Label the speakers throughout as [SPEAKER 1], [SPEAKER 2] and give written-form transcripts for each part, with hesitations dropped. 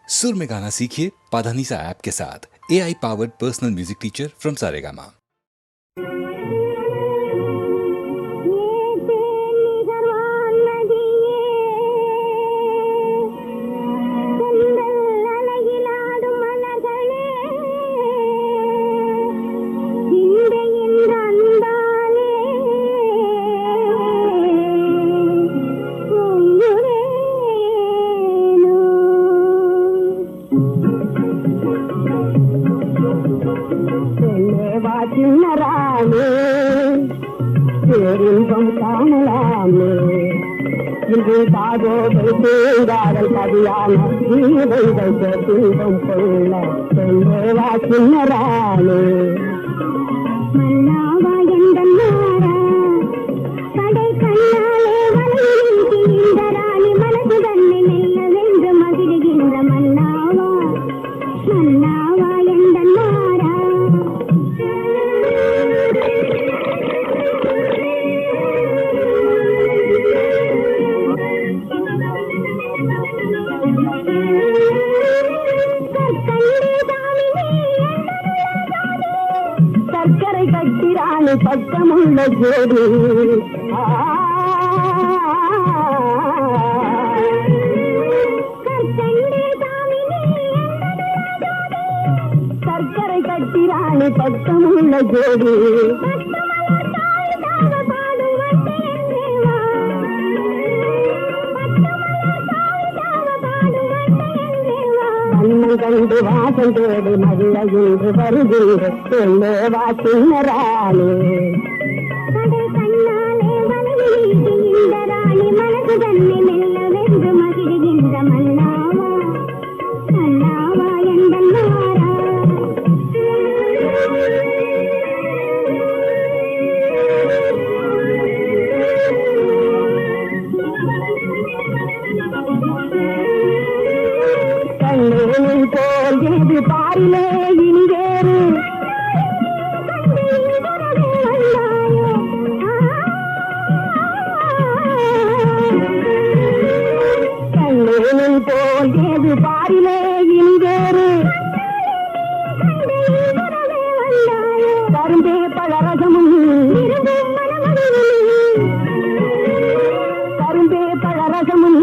[SPEAKER 1] सुर में गाना सीखिए पाधानीसा ऐप के साथ। AI powered personal music teacher from Saregama.
[SPEAKER 2] பேரின்பம் காணலாமே இன்று தாகோதை தேங்காதல் கவியான ஜீவை வைத்த துன்பம் கொள்ள செல்வேவா சின்னரானே மன்னாவா எந்தன்னாரா கடை கண்ணாலே வலையின்றி இந்த ராணி மனது தன்னை மெல்ல வென்று மகிழ்கின்ற மன்னாவா மன்னாவா எந்தன்னாரா சர்க்கரை கட்டிராணி பக்கமுள்ள ஜோடி சர்க்கரை கட்டிராணி பக்கமுள்ள ஜோடி கண்டு வாசம் தேடி மகிழ என்று வருகின்றேவா சின்னராணே கடை கண்ணாலே வலையின்றி இந்த ராணி மனது தன்னை மெல்ல வென்று மகிழ்கின்ற மன்னாவா மன்னாவா எந்தன்னாரா போல் எது பாரிலே இனி வேறு கண்ணேனில் போல் எது பாரிலே இனி வேறு கரும்பே பழரசமும் கரும்பே பழரசமும்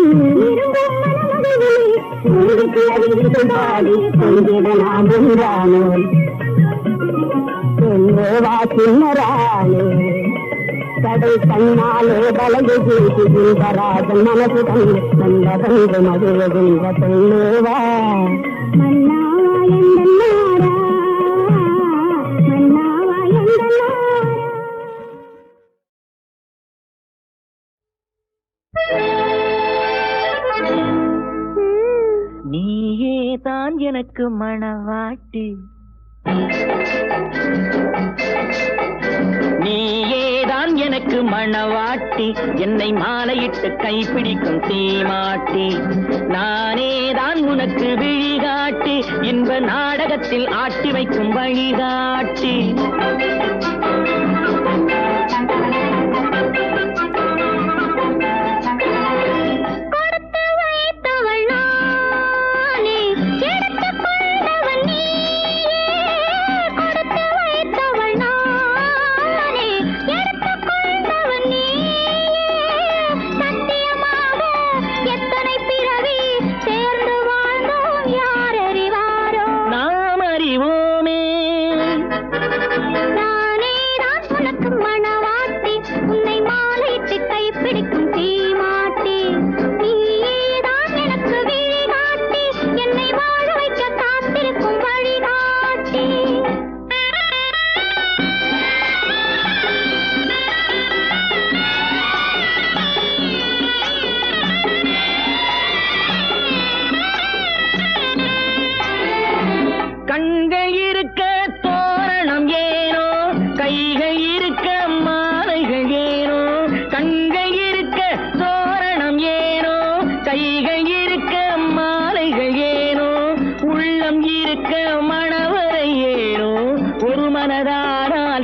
[SPEAKER 2] கடை கண்ணாலே வலையை வீசுகின்றராஜன் மனது தந்து மகிழ்கின்ற பெண்ணேவா மன்னாவா எந்தன்னாரா மன்னாவா எந்தன்னாரா
[SPEAKER 3] நீயே தான் எனக்கு மணவாட்டி, நீயேதான் எனக்கு மணவாட்டி, என்னை மாலையிட்டு கைப்பிடிக்கும் தீமாட்டி, நானேதான் உனக்கு விழிகாட்டி, இன்ப நாடகத்தில் ஆட்டி வைக்கும் வழிகாட்டி.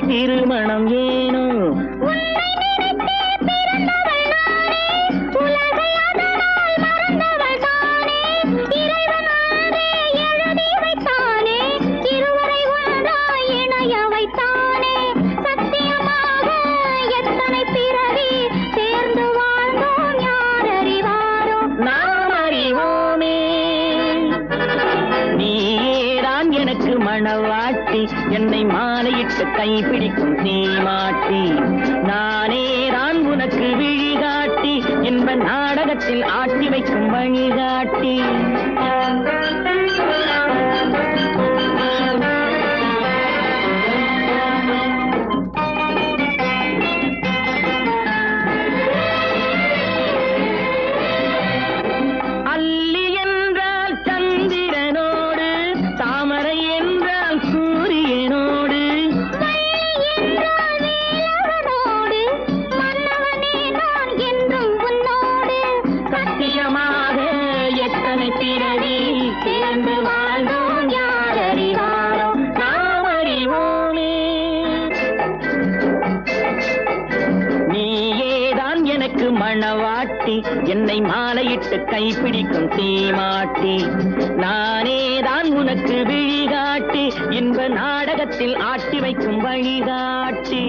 [SPEAKER 3] திருமணம் ஏனோ
[SPEAKER 2] உலகை அதனால் மறந்தவள் தானே இறைவனாக
[SPEAKER 3] மணவாட்டி என்னை மாலையிட்டு கைப்பிடிக்கும் சீமாட்டி நானே தான் உனக்கு விழிகாட்டி இன்ப நாடகத்தில் ஆட்டி வைக்கும் வழிகாட்டி அல்லி என்றால் சந்திரனோடு தாமரை என்றால் சூரியனோடு சத்தியமாக எத்தனை பிறவி சேர்ந்து வாழ்ந்தோம் யார் அறிவாரோ நாம் அறிவோமே நீயேதான் எனக்கு மணவாட்டி என்னை மாலையிட்டு கைப்பிடிக்கும் சீமாட்டி நானேதான் உனக்கு விழிகாட்டி இன்ப நாடகத்தில் ஆட்டி வைக்கும் வழிகாட்டி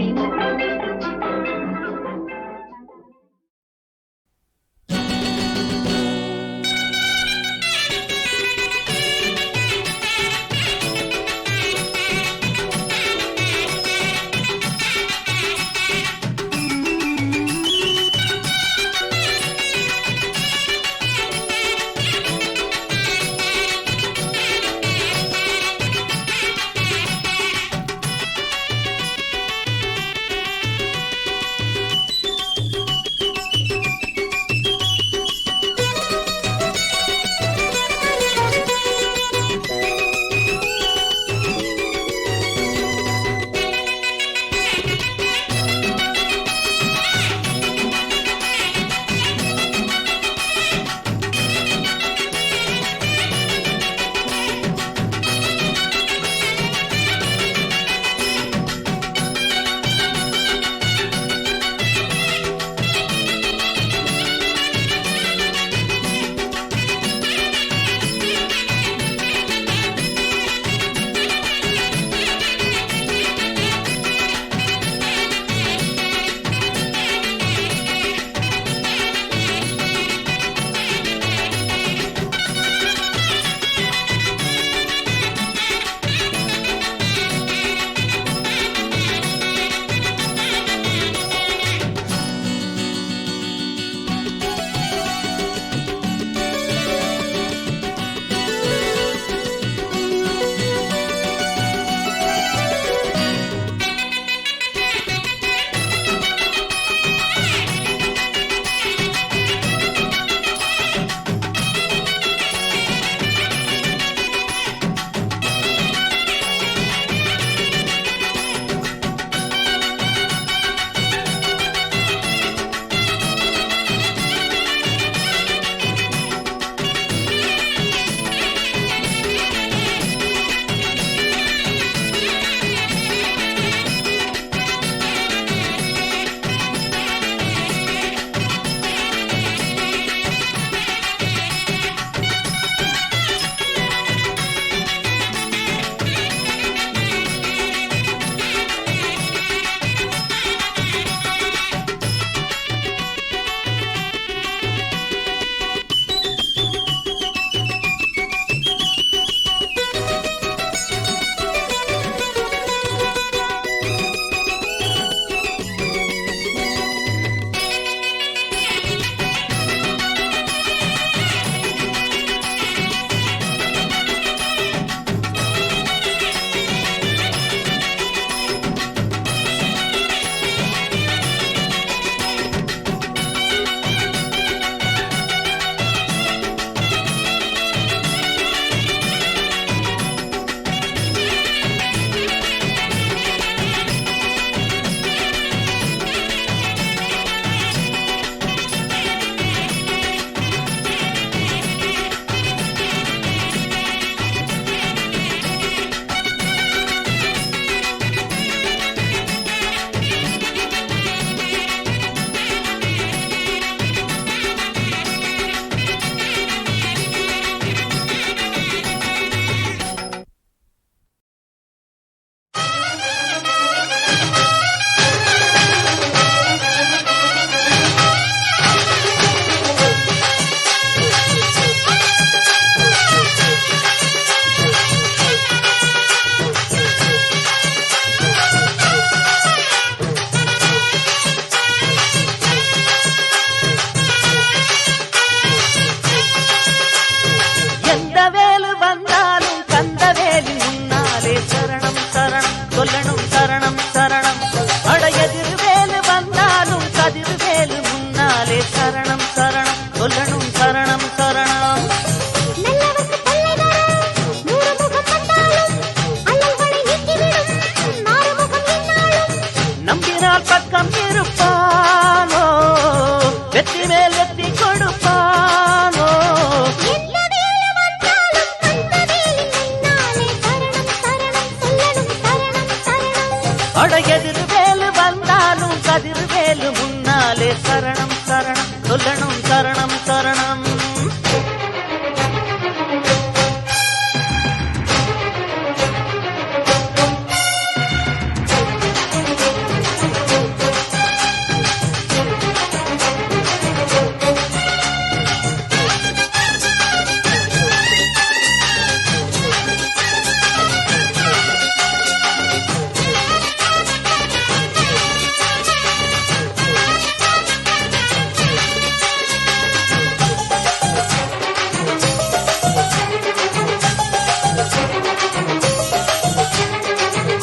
[SPEAKER 3] அட எதிர் வேலு வந்தாலும் கதிர் வேலு முன்னாலே சரணம் சரணம் சொல்லணும் சரணம் சரணம்.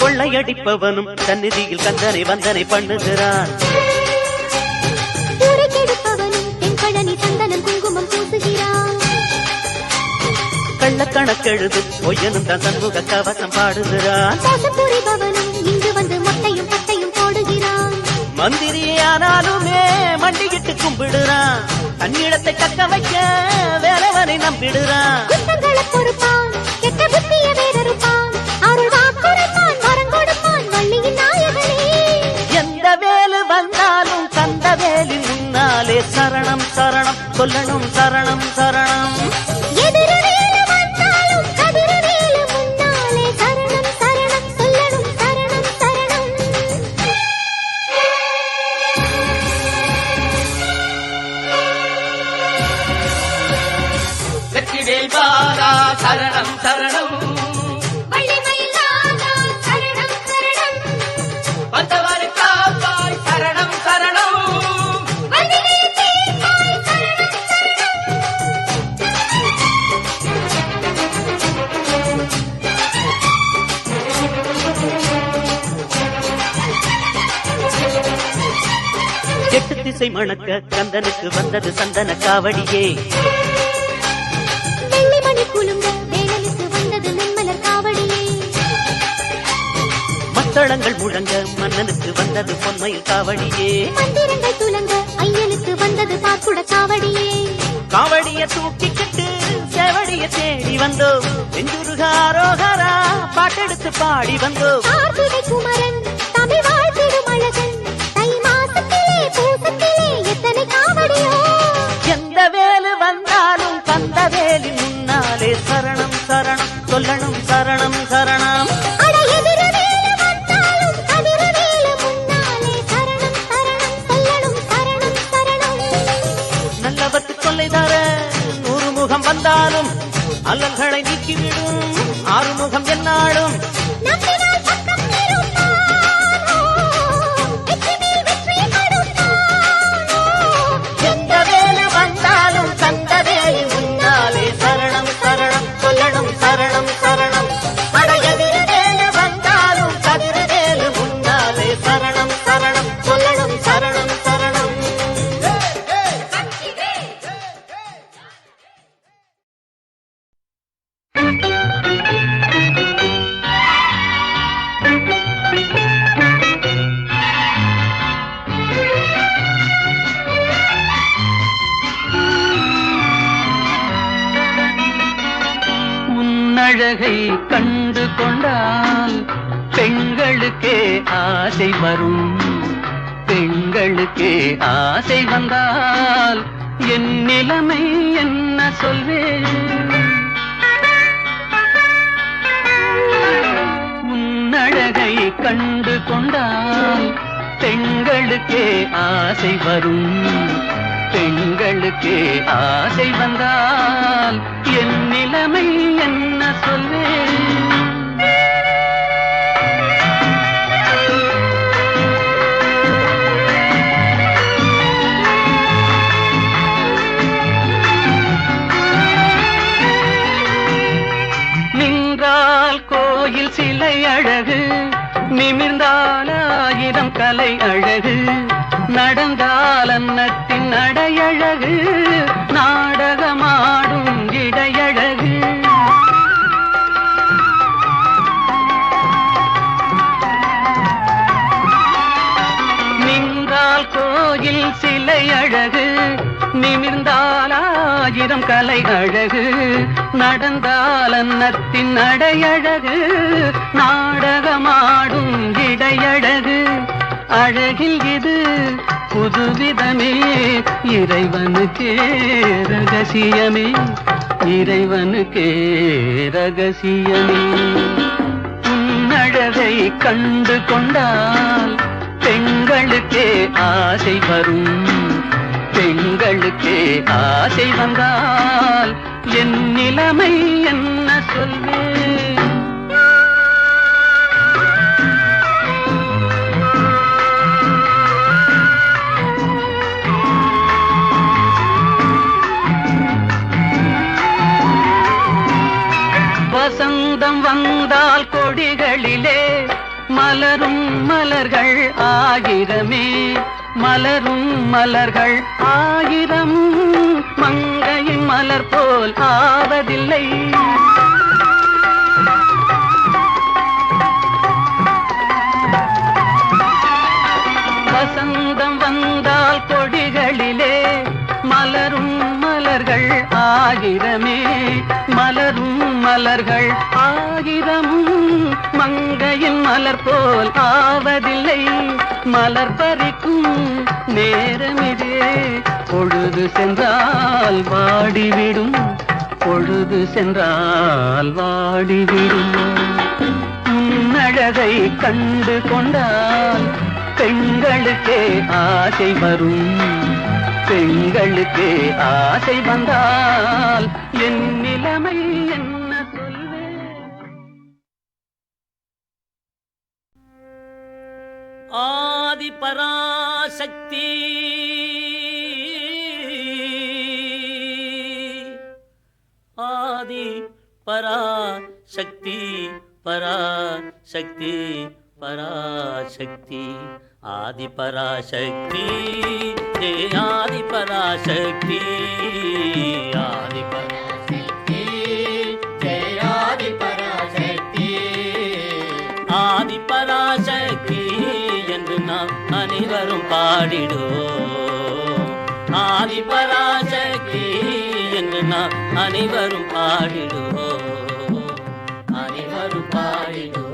[SPEAKER 3] கொள்ளையடிப்பவனும் சந்நிதியில் கந்தனை வந்தனை பண்ணுகிறான்.
[SPEAKER 2] தென்பழனி சந்தனம் குங்குமம் பூசுகிறான்.
[SPEAKER 3] கள்ளக்கணக்கெழுது பொய்யனும் தன் சண்முக கவசம் பாடுகிறான்.
[SPEAKER 2] புரிபவனும் இங்கு வந்து மொட்டையும் பட்டையும் போடுகிறான்.
[SPEAKER 3] மந்திரியானாலுமே மண்டியிட்டு கும்பிடுறான். தன்னிடத்தை தக்க வைக்க வேறவனை நம்பிடுறான்.
[SPEAKER 2] குற்றங்களை பொறுப்பான், கெட்ட புத்திய வேறறுப்பான், அருள் வாக்குரைப்பான், வரம் கொடுப்பான் வள்ளியின் நாயகனே.
[SPEAKER 3] எந்த வேலு வந்தாலும் கந்த வேலின் முன்னாலே சரணம் சரணம் சொல்லணும் சரணம் சரணம்.
[SPEAKER 2] எதிர் வேலு வந்தாலும் கதிர் வேலு முன்னாலே சரணம் சரணம் சொல்லணும் சரணம் சரணம்.
[SPEAKER 3] வெற்றிவேல் பாலா சரணம் சரணம்.
[SPEAKER 2] வள்ளிமயில் நாதா சரணம் சரணம்.
[SPEAKER 3] வந்தவர் காப்பாய் சரணம் சரணம்.
[SPEAKER 2] வல்வினை தீர்ப்பாய் சரணம் சரணம்.
[SPEAKER 3] எட்டு திசை மணக்க கந்தனுக்கு வந்தது சந்தன காவடியே.
[SPEAKER 2] வெள்ளிமணி குலுங்க வேலனுக்கு வந்தது நென்மலர் காவடியே.
[SPEAKER 3] மத்தளங்கள் முழங்க மன்னனுக்கு வந்தது பொன்மயில் காவடியே.
[SPEAKER 2] மந்திரங்கள் துலங்க ஐயனுக்கு வந்தது பாக்குட காவடியே.
[SPEAKER 3] காவடிய தூக்கிக்கிட்டு செவடிய தேடி வந்தோம். நெஞ்சுருகாரோகரா பாட்டெடுத்து பாடி வந்தோம்.
[SPEAKER 2] கார்த்திகை குமரன் தமிழ் வாழ்த்திடும் அழகன் தை மாசத்திலே பூசத்திலே எத்தனை காவடியோ.
[SPEAKER 3] எந்த வேலு வந்தாலும் கந்த வேலி முன்னாலே சரணம் சரணம் சொல்லணும் சரணம் சரணம்.
[SPEAKER 2] அட எதிர் வேலு வந்தாலும் கதிர் வேலு முன்னாலே சரணம் சரணம் சொல்லணும் சரணம் சரணம்.
[SPEAKER 3] நல்லவத்து கொள்ளை தர 100 முகம் வந்தாலும் அல்லல்களை நீக்கிவிடும் ஆறுமுகம் என்னாலும்.
[SPEAKER 2] நம்பினால் பக்கம் இருப்பானோ, வெற்றி மேல் வெற்றி கொடுப்பானோ.
[SPEAKER 3] எந்த வேலு வந்தாலும் கந்த வேலி முன்னாலே சரணம் சரணம் சொல்லணும் சரணம் சரணம். அட எதிர் வேலு வந்தாலும் கதிர் வேலு முன்னாலே சரணம் சரணம் சொல்லணும் சரணம் சரணம். உன்னழகை கண்டு கொண்டால் பெண்களுக்கே ஆசை வரும். பெண்களுக்கே ஆசை வந்தால் என் நிலைமை என்ன சொல்வேன். உன்னழகை கண்டு கொண்டால் பெண்களுக்கே ஆசை வரும். பெண்களுக்கே ஆசை வந்தால் என் நிலைமை என்ன சொல்வேன். நின்றால் கோயில் சிலை அழகு, நிமிர்ந்தால் 1000 கலை அழகு, நடந்தால் அன்னத்தின் நடையழகு, நாடகமாடும் இடையழகு. நின்றால் கோயில் சிலை அழகு, நிமிர்ந்தால் 1000
[SPEAKER 4] எல்லாம் கலை அழகு, நடந்தால் அன்னத்தின் அடையழகு, நாடகமாடும் இடையழகு, அழகில் இது புதுவிதமே, இறைவனுக்கே ரகசியமே, இறைவனுக்கே ரகசியமே. உன்னழகை கண்டு கொண்டால் பெண்களுக்கே ஆசை வரும், பெண்களுக்கே ஆசை வந்தால் என் நிலைமை என்ன சொல்வேன்? வசந்தம் வந்தால் கொடிகளிலே மலரும் மலர்கள் ஆயிரமே, மலரும் மலர்கள் ஆயிரம், மங்கையின் மலர் போல் ஆவதில்லை. வசந்தம் வந்தால் கொடிகளிலே மலரும் மலர்கள் ஆயிரமே, மலரும் மலர்கள் ஆயிரம், மங்கையின் மலர் போல் ஆவதில்லை. மலர் பறிக்கும் நேரமிதே, பொழுது சென்றால் வாடிவிடும், பொழுது சென்றால் வாடிவிடும். உன்னழகை கண்டு கொண்டால் பெண்களுக்கே ஆசை வரும், பெண்களுக்கே ஆசை வந்தால் என் நிலைமை என்ன சொல்வேன்?
[SPEAKER 5] ஆதி பராசக்தி ஆதி பராசக்தி பராசக்தி பராசக்தி ஆதி பராசக்தி ஜெய ஆதி பராசக்தி ஆதி பராசக்தி ஜெய ஆதி பராசக்தி ஆதி பராசக்தி என்று நாம் அனைவரும் பாடிடுவோம். ஆதி பராசக்தி என்று நாம் அனைவரும் பாடிடுவோம், அனைவரும் பாடிடுவோம்.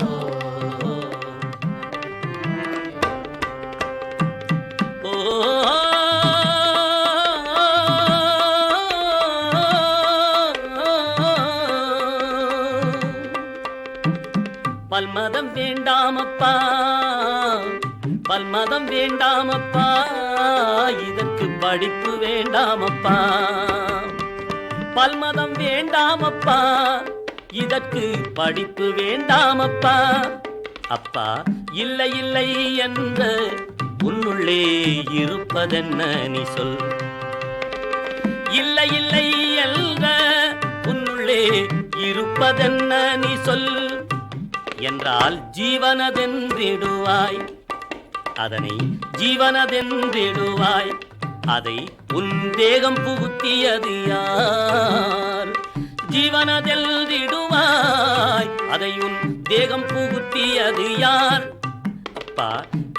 [SPEAKER 5] பல்மதம் வேண்டாமப்பா, பல்மதம் வேண்டாமப்பா, இதற்கு படிப்பு வேண்டாமப்பா. பல்மதம் வேண்டாமப்பா, இதற்கு படிப்பு வேண்டாமப்பா. அப்பா இல்லை இல்லை என்ற உன்னுள்ளே இருப்பதென்ன நீ சொல். இல்லை இல்லை என்ற உன்னுள்ளே இருப்பதென்ன நீ சொல். என்றால் ஜீவனதென்றிடுவாய், அதனை ஜீவனதென்றிடுவாய். அதை உன் தேகம் புகுத்தியது யார்? ஜீவனதென்றிடுவாய், அதை உன் தேகம் புகுத்தியது யார்? அப்பா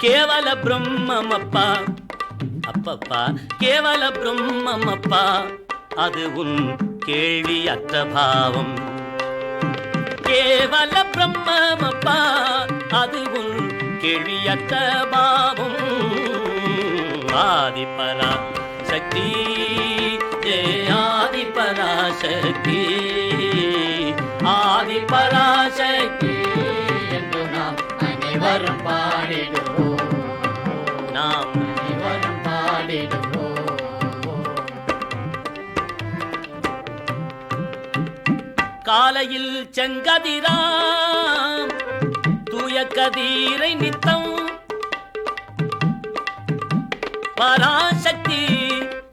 [SPEAKER 5] கேவல பிரம்மம் அப்பா, அப்பப்பா கேவல பிரம்மம் அப்பா, அது உன் கேள்வியற்ற பாவம். கேவல பிரம்மமப்பா, அது உன் கேள்வியற்ற பாவம். ஆதி பராசக்தி ஜெய ஆதி பராசக்தி ஆதி பராசக்தி என்று நாம் அனைவரும் பாடிடுவோம், நாம் அனைவரும் பாடிடுவோம். காலையில் செங்கதிராம் தூய கதிரை நித்தம் பராசக்தி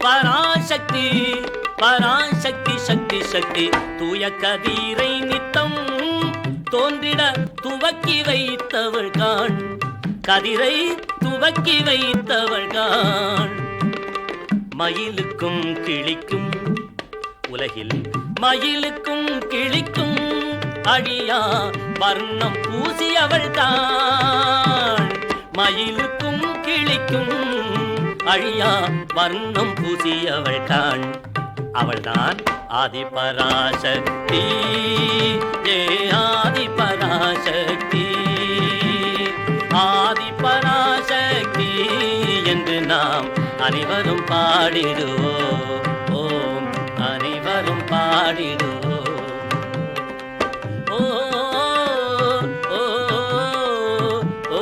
[SPEAKER 5] பராசக்தி பராசக்தி சக்தி சக்தி தூய கதிரை நித்தம் தோன்றிட துவக்கி வைத்தவள் காண், கதிரை துவக்கி வைத்தவள் காண். மயிலுக்கும் கிளிக்கும் உலகில் மயிலுக்கும் கிளிக்கும் அழியா வர்ணம் பூசியவள் தான். மயிலுக்கும் கிளிக்கும் அழியா வர்ணம் பூசியவள் தான். அவள்தான் ஆதிபராசக்தி. ஆதிபராசக்தி ஆதிபராசக்தி என்று நாம் அனைவரும் பாடிடுவோம். ஓம் அனைவரும் பாடிடுவோம். ஓ ஓ, ஓ, ஓ.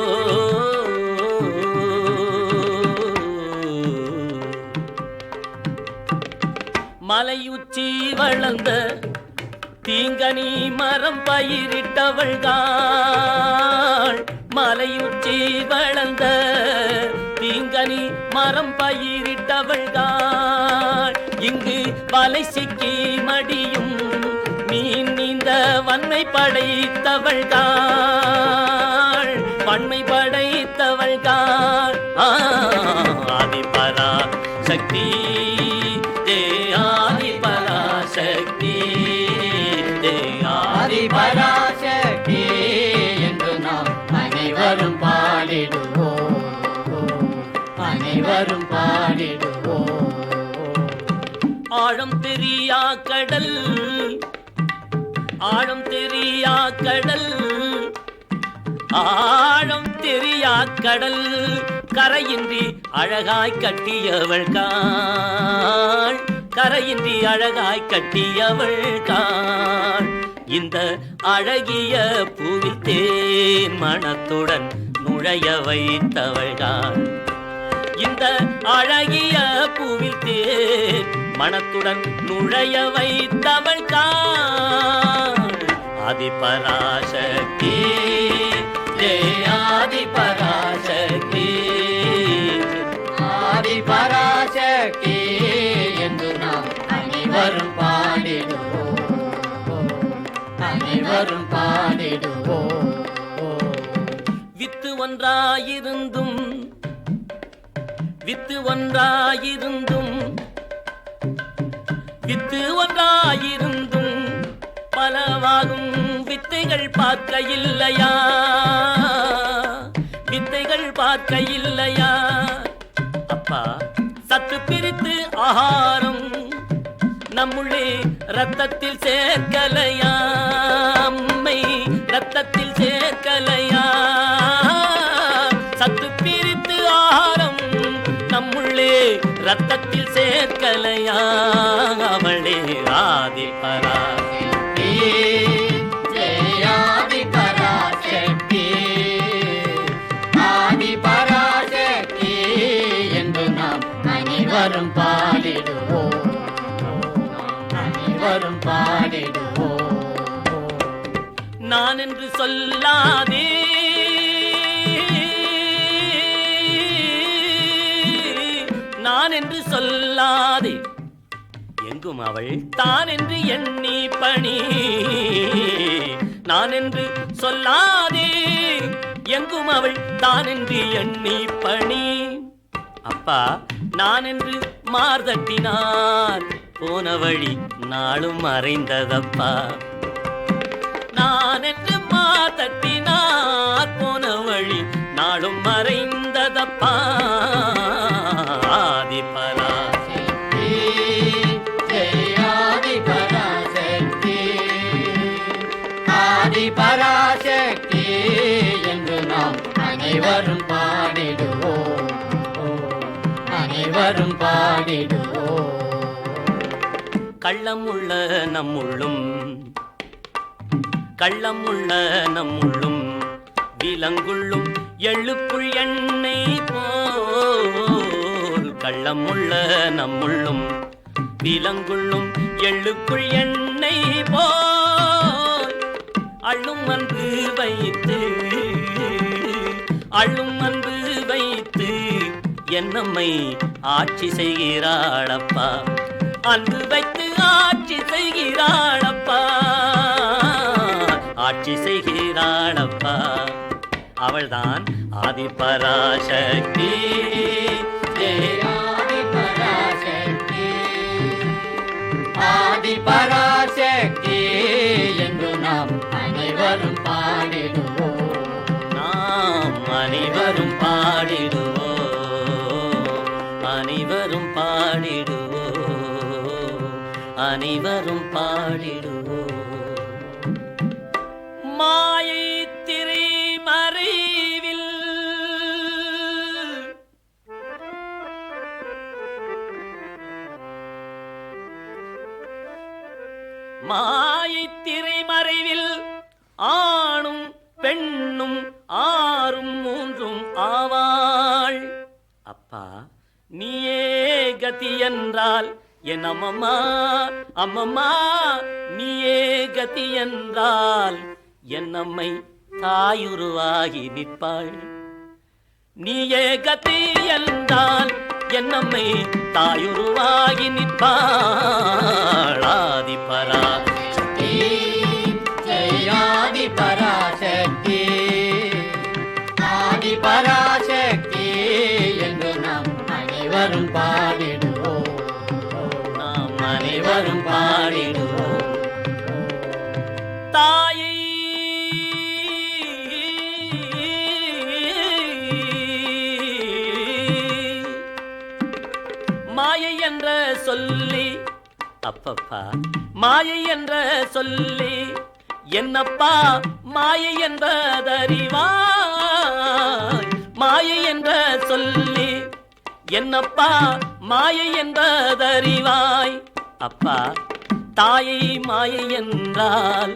[SPEAKER 5] மலையுச்சி வளர்ந்த தீங்கனி மரம் பயிரிட்டவள்காள். மலையுச்சி வளர்ந்த தீங்கனி மரம் பயிரிட்டவள்காள். இங்கு வலை சிக்கி மடியும் மீன் நீந்த வன்மை படைத்தவள்காள். வன்மை படைத்தவள்காள். ஆதிபரா சக்தி ஆதிபராசக்தி
[SPEAKER 3] ஆதிபராசக்தி என்று நாம் அனைவரும் பாடிடுவோம். அனைவரும் பாடிடுவோம்.
[SPEAKER 5] ஆழம் தெரியா கடல் ஆழம் தெரியா கடல் ஆழம் தெரியா கடல் கரையின்றி அழகாய் கட்டியவள் காள். கரையின்றி அழகாய் கட்டியவள் காள். இந்த அழகிய பூவில் தேன் மணத்துடன் நுழைய வைத்தவள் காள். இந்த அழகிய பூவில் தேன் மணத்துடன் நுழைய வைத்தவள் காள். ஆதிபராசக்தி ஆதிபராசக்தி
[SPEAKER 3] ஆதிபராசக்தி என்று நாம் அனைவரும் பாடிடுவோம். அனைவரும் பாடிடுவோம்.
[SPEAKER 5] வித்து ஒன்றாயிருந்தும் வித்து ஒன்றாயிருந்தும் வித்து ஒன்றாயிருந்தும் பலவாகும் வித்தைகள் பார்க்க இல்லையா? வித்தைகள் பார்க்க இல்லையா? அப்பா சத்து பிரித்து ஆகாரம் நம்முள்ளே ரத்தத்தில் சேர்க்கலையா? அம்மை ரத்தத்தில் சேர்க்கலையா? சத்து பிரித்து ஆகாரம் நம்முள்ளே ரத்தத்தில் சேர்க்கலையா? அவளே ஆதிபராசக்தி
[SPEAKER 3] ஆதிபராசக்தி ஆதிபராசக்தி என்று நாம் அனைவரும் பாடிடுவோம். அனைவரும் பாடிடுவோம்.
[SPEAKER 5] நான் என்று சொல்லாதே நான் என்று சொல்லாதே எங்கும் அவள் தான் என்று எண்ணி பணி. நான் என்று சொல்லாதே எங்கும் அவள் தான் என்று எண்ணி பணி. அப்பா நான் என்று மார்தட்டினார் போன வழி நாளும் மறைந்ததப்பா. நான் என்று மார்தட்டினார் போன வழி நாளும் மறைந்ததப்பா. ஆதிபராசக்தி
[SPEAKER 3] ஆதிபராசக்தி ஆதிபராசக்தி என்று நாம் அனைவரும் பாடிடுவோம். அனைவரும் பாடிடுவோம்.
[SPEAKER 5] கள்ளம் உள்ள நம்முள்ளும் கள்ளம் உள்ள நம்முள்ளும் விலங்குள்ளும் எள்ளுக்குள் எண்ணெய் போல். கள்ளம் உள்ள நம்முள்ளும் விலங்குள்ளும் எள்ளுக்குள் எண்ணெய் போல். அள்ளும் அன்பு வைத்து அள்ளும் அன்பு வைத்து என்னம்மை ஆட்சி செய்கிறாளப்பா. அன்பு வைத்து ஆட்சி செய்கிறாளப்பா. ஆட்சி செய்கிறாளப்பா. அவள்தான் ஆதிபராசக்தி
[SPEAKER 3] ஆதிபராசக்தி ஆதிபராசக்தி என்று நாம் அனைவரும் பாடிடுவோம்.
[SPEAKER 5] நாம் அனைவரும் பாடிடுவோம். அனைவரும் பாடிடுவோம். அனைவரும் பாடிடுவோம். மாயை திரை மறைவில் மாயை திரை மறைவில் ஆணும் பெண்ணும் ஆறும் மூன்றும் ஆவாள். அப்பா நீயே கதி என்றால் என் அம்மம்மா அம்மம்மா நீயே கதி என்றால் என் அம்மை தாயுருவாகி நிற்பாள். நீயே கதி என்றால் என் அம்மை தாயுருவாகி நிற்பாள். ஆதி பராசக்தி
[SPEAKER 3] ஜெயாதி பராசக்தி ஆதி பராசக்தி என்று நாம் அனைவரும் பாடிடுவோம்.
[SPEAKER 5] நாம் அனைவரும் பாடிடுவோம். தாயை மாயை என்ற சொல்லி அப்பப்பா மாயை என்ற சொல்லி என்னப்பா மாயை என்பதறிவாய். மாயை என்ற சொல்லி என்னப்பா மாயை என்பதறிவாய். அப்பா தாயை மாயை என்றால்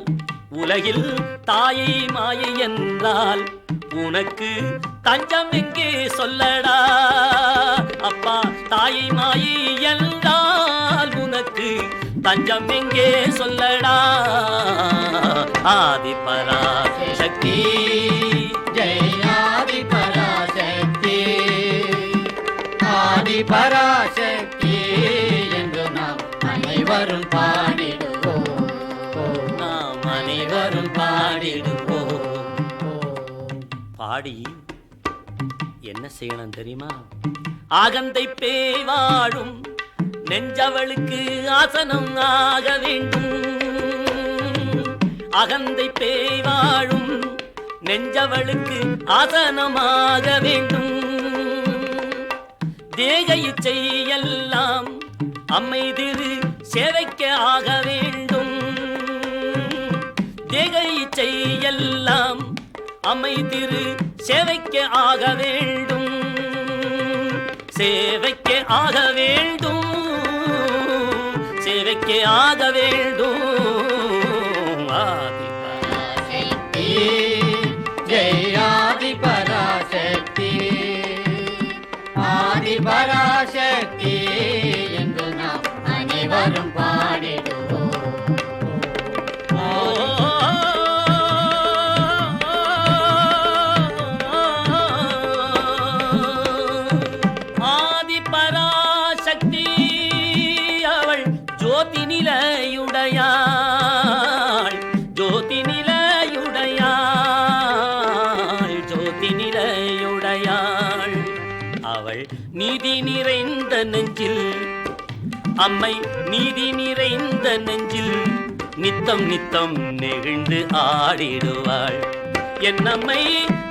[SPEAKER 5] உலகில் தாயை மாயை என்றால் உனக்கு தஞ்சம் எங்கே சொல்லடா. அப்பா தாயை மாயை என்றால் உனக்கு தஞ்சம் எங்கே சொல்லடா. ஆதி பராசக்தி
[SPEAKER 3] ஜெயாதி பராசக்தி ஆதி பராசக்தி என்று நாம் அனைவரும் பாடிடுவோம்.
[SPEAKER 5] நாம் அனைவரும் பாடிடுவோம். பாடி என்ன செய்யணும் தெரியுமா? ஆகந்தை பேய் வாழும் நெஞ்சவளுக்கு ஆசனம் ஆக வேண்டும். அகந்தை பேய் வாழும் நெஞ்சவளுக்கு ஆசனமாக வேண்டும். தேக இச்சை எல்லாம் அம்மை திரு சேவைக்க ஆக வேண்டும். தேக இச்சை எல்லாம் அம்மை திரு சேவைக்க ஆக வேண்டும். சேவைக்க ஆக வேண்டும். சேவைக்க ஆக வேண்டும். ஆதி
[SPEAKER 3] பராசக்தி ஜெயாதி பராசக்தி ஆதி பராசக்தி என்று நாம் அனைவரும் பாடிடுவோம்.
[SPEAKER 5] ஆதி பராசக்தி அவள் ஜோதி நிலையுடையாள். ஜோதி நிலையுடையாள். ஜோதி நிலையுடையாள். அவள் நீதி நிறைந்த நெஞ்சில் அம்மை நீதி நிறைந்த நெஞ்சில் நித்தம் நித்தம் நெகிழ்ந்து ஆடிடுவாள். என் அம்மை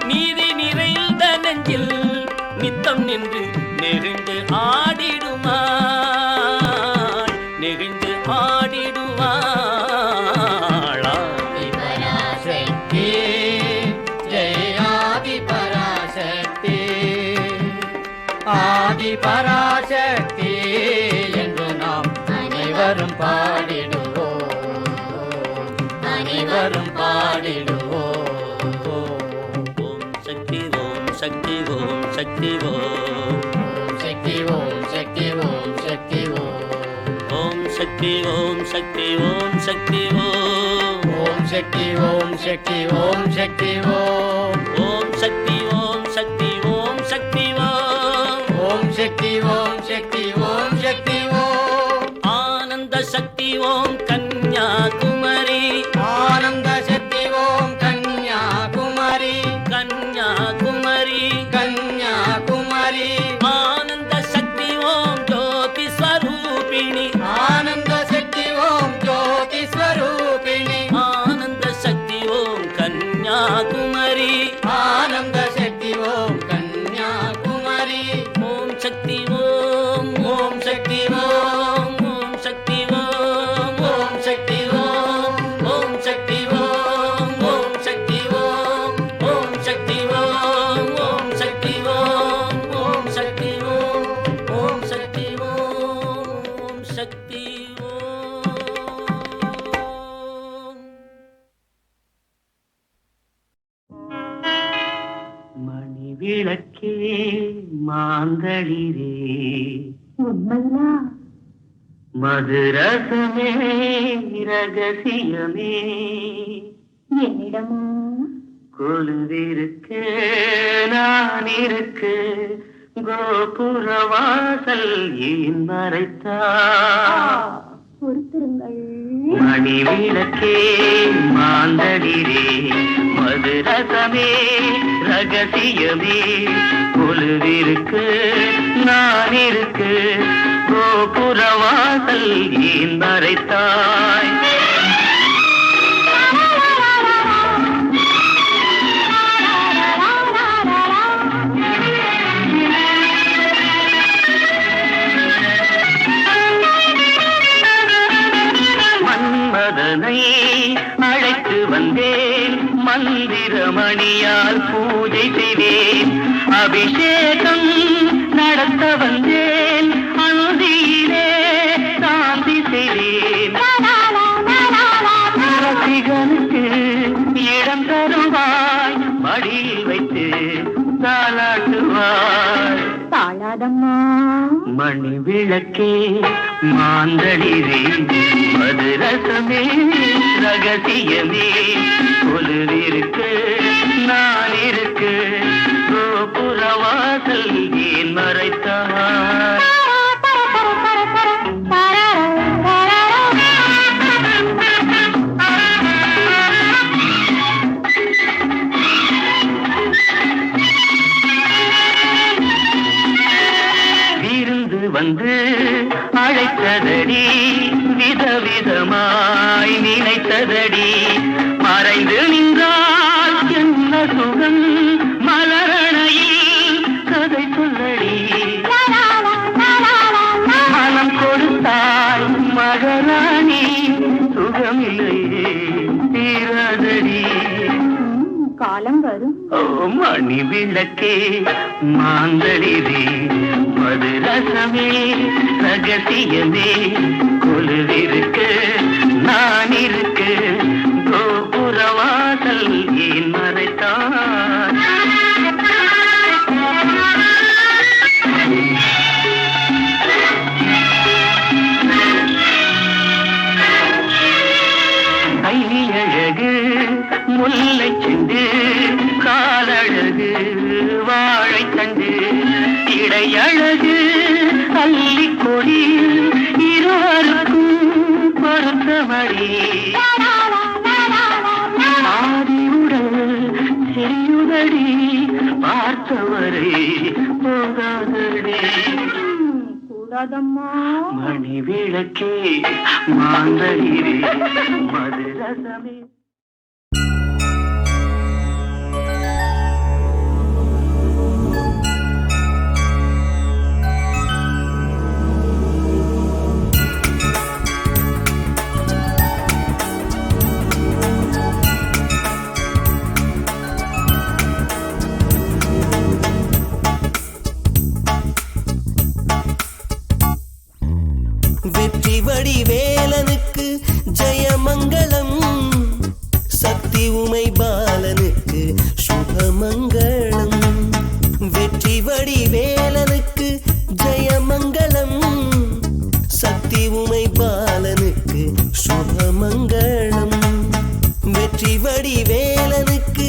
[SPEAKER 5] நீதி நிறைந்த நெஞ்சில் நித்தம் நின்று நெகிழ்ந்து ஆடிடுவாள். நெகிழ்ந்து ஆடிடுவாள்.
[SPEAKER 3] ஆதி பராசக்தி ஜெயாதி பராசக்தி ஆதி பராசக்தி என்று நாம் அனைவரும் பாடிடுவோம். அனைவரும் பாடிடுவோம்.
[SPEAKER 5] ஓம் சக்தி ஓம் சக்தி ஓம் சக்தி ஓம்
[SPEAKER 3] சக்தி ஓம் சக்தி ஓம் சக்தி ஓம்
[SPEAKER 5] ஓம் சக்தி ஓம் சக்தி ஓம் சக்தி ஓம்
[SPEAKER 3] ஓம் சக்தி ஓம் சக்தி ஓம் சக்தி ஓம்
[SPEAKER 5] ஓம் சக்தி ஓம் சக்தி ஓம் சக்தி ஓம்
[SPEAKER 3] ஓம் சக்தி ஓம் சக்தி ஓம் சக்தி ஓம்
[SPEAKER 5] ஆனந்த சக்தி ஓம் கன்யாகுமரி
[SPEAKER 3] ஆனந்த சக்தி ஓம் கன்யாகுமரி
[SPEAKER 5] கன்யாகுமரி
[SPEAKER 3] கன்யாகுமரி
[SPEAKER 5] ஆனந்த சக்தி ஓம் ஜோதி ஸ்வரூபிணி
[SPEAKER 3] ஆனந்த சக்தி ஓம் ஜோதி ஸ்வரூபிணி
[SPEAKER 5] ஆனந்த சக்தி ஓம் கன்யாகுமரி
[SPEAKER 3] ஆனந்த
[SPEAKER 4] விளக்கே மாந்தளிரே
[SPEAKER 2] உண்மையா?
[SPEAKER 4] மதுரசமே ரகசியமே
[SPEAKER 2] என்னிடமோ?
[SPEAKER 4] கொலுவிருக்கு நான் இருக்கு கோபுரவாசல் ஏன் மறைத்தா
[SPEAKER 2] பொறுத்திருங்கள்.
[SPEAKER 4] மணி விளக்கே மாந்தளிரே மதுரசமே ரகசியமே கொலுவிருக்கு நான் இருக்கு கோபுரவாசல் ஏன் மறைத்தாய் மன்மதனை அழைத்து வந்தேன் மந்திரமணியால் பூஜை செய்தேன் அபிஷேகம் நடத்த வந்தேன் அந்தியிலே சாந்தி செய்தேன் ரசிகனுக்கு இடம் தருவாய் மடியில் வைத்து தாலாட்டுவாய்
[SPEAKER 2] தாழாதம்மா.
[SPEAKER 4] மணி விளக்கே மாந்தளிரே மதுரசமே ரகசியமே கொலுவிருக்கு நான் இருக்கு கோபுரவாசல் ஏன் மறைத்தாய் வந்து அழைத்ததடி விதவிதமாய் நினைத்ததடி மறைந்து நின்றால் என்ன சுகம் மலரணையில் கதை சொல்லடி மனம் கொடுத்தாய் மகராணி சுகமில்லையே தீராதடி
[SPEAKER 2] காலம் வரும்.
[SPEAKER 4] ஓ மணி விளக்கே மாந்தளிரே மதுரசமே ரகசியமே கொலுவிருக்கு நான் இருக்கு கோபுரவாசல் ஏன் மறைத்தான் கையழகு முல்லை செண்டு காலழகு வாழைத்தண்டு இடையழகு அள்ளிக்கொடி இருவருக்கும் பொருத்தமடி ஆதியுடல் செய்யுதடி பார்த்தவரை போகாதடி
[SPEAKER 2] கூடாதம்மா.
[SPEAKER 4] மணி விளக்கே மாந்தளிரே மதுரசமே
[SPEAKER 6] வெற்றி வடிவேலனுக்கு ஜெயமங்களம் சக்தி உமை பாலனுக்கு சுபமங்களம் வெற்றி வடிவேலனுக்கு ஜெயமங்களம் சக்தி உமை பாலனுக்கு சுபமங்களம் வெற்றி வடிவேலனுக்கு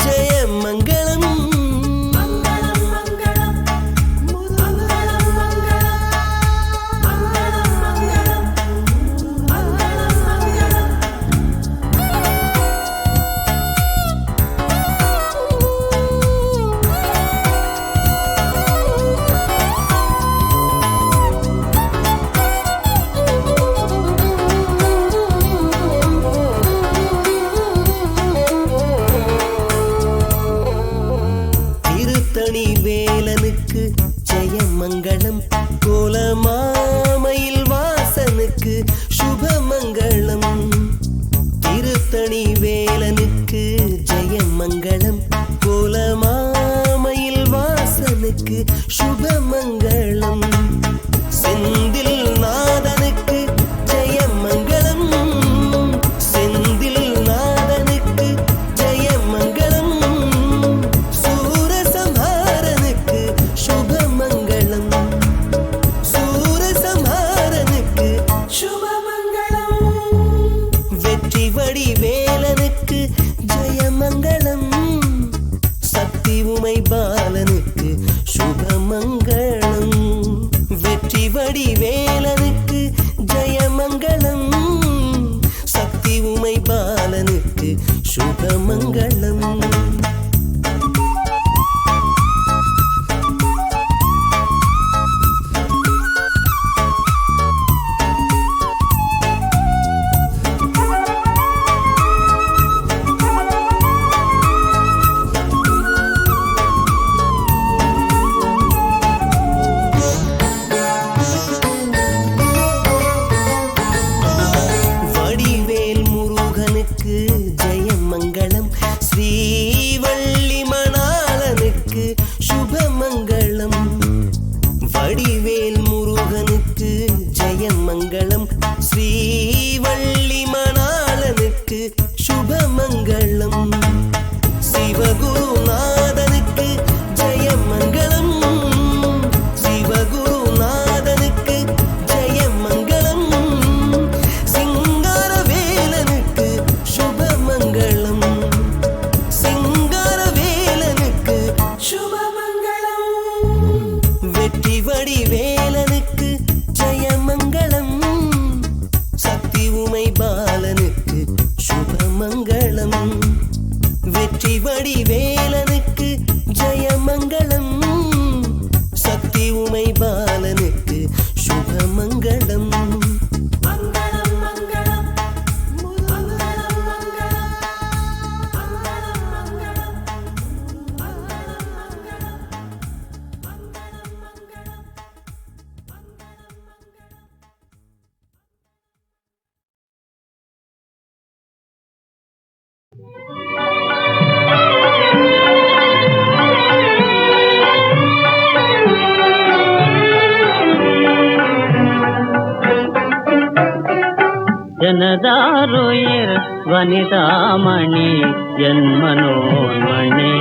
[SPEAKER 6] ஜெயமங்களம் வேலனுக்கு ஜெயமங்களம் கோலமாமயில் வாசனுக்கு சுபமங்களம் திருத்தணி வேலனுக்கு ஜெயமங்களம் கோலமாமயில் வாசனுக்கு சுபமங்களம் செந்தில் நாதனுக்கு ஜெயமங்களம் செந்தில் நாதனுக்கு ஜெயமங்களம் சூரசம்ஹார மங்களம் சக்தி உமை பாலனுக்கு சுபமங்களம் வெற்றி வடிவேலனுக்கு ஜெயமங்களம் சக்தி உமை பாலனுக்கு சுபமங்களம்
[SPEAKER 5] எனதாருயிர் வனிதாமணி என் மனோன்மணி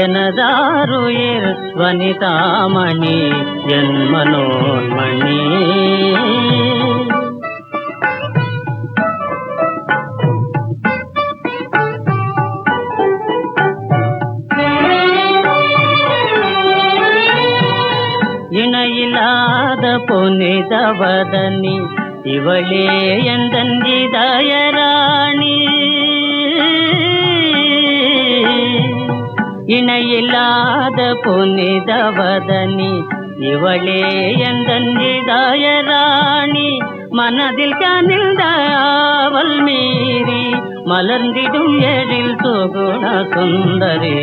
[SPEAKER 5] எனதாருயிர் வனிதாமணி என் மனோன்மணி இணையில்லாத புனிதவதனி இவளே எந்தன் இதயராணி இணையில்லாத புனிதவதனி இவளே எந்தன் இதயராணி மனதில் கனிந்த ஆவல் மீறி மலர்ந்திடும் எழில் சுகுண சுந்தரி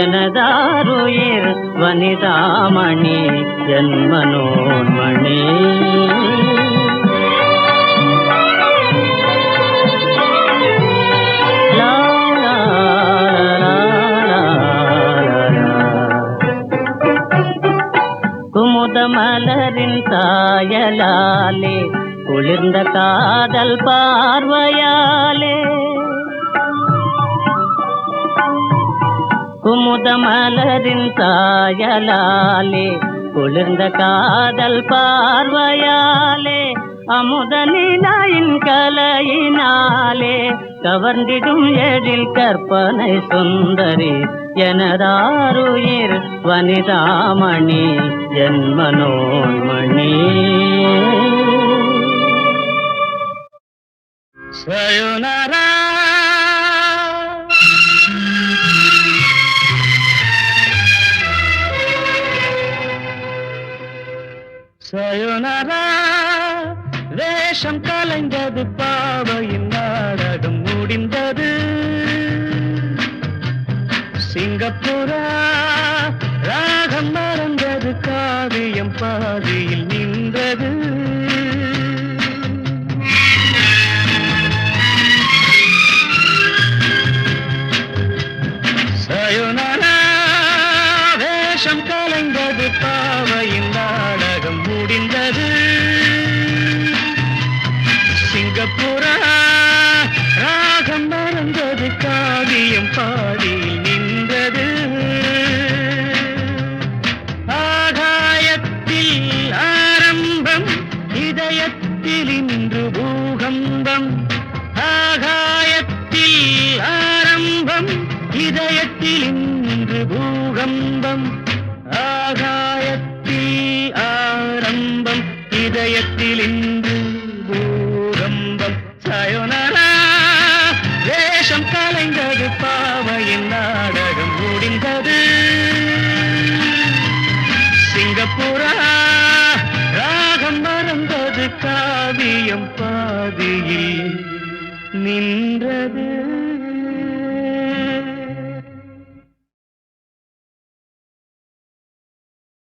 [SPEAKER 5] எனதாருயிர் வனிதாமணி என் மனோன்மணி குமுத மலரின் சாயலாலே குளிர்ந்த காதல் பார்வையாலே குமுத மலரின் சாயலாலே குளிர்ந்த காதல் பார்வையாலே அமுத நிலாயின் கலையினாலே கவர்ந்திடும் எழில் கற்பனை சுந்தரி எனதாருயிர் வனிதாமணி என் மனோன்மணி சயோனரா சயோனரா வேஷம் கலைந்தது பாவையின் நாடகம் முடிந்தது சிங்கப்பூரா ராகம் மறந்தது காவியம் பாதியில் நின்றது சயோனரா வேஷம் கலைந்தது பாவையின் நாடகம் முடிந்தது சிங்கப்பூரா
[SPEAKER 4] பூகம்பம் ஆகாயத்தில் ஆரம்பம் இதயத்தில் இன்று பூகம்பம் சயோனரா வேஷம் கலைந்தது பாவையின் நாடகம் முடிந்தது சிங்கப்பூரா ராகம் மறந்தது காவியம் பாதியில் நின்றது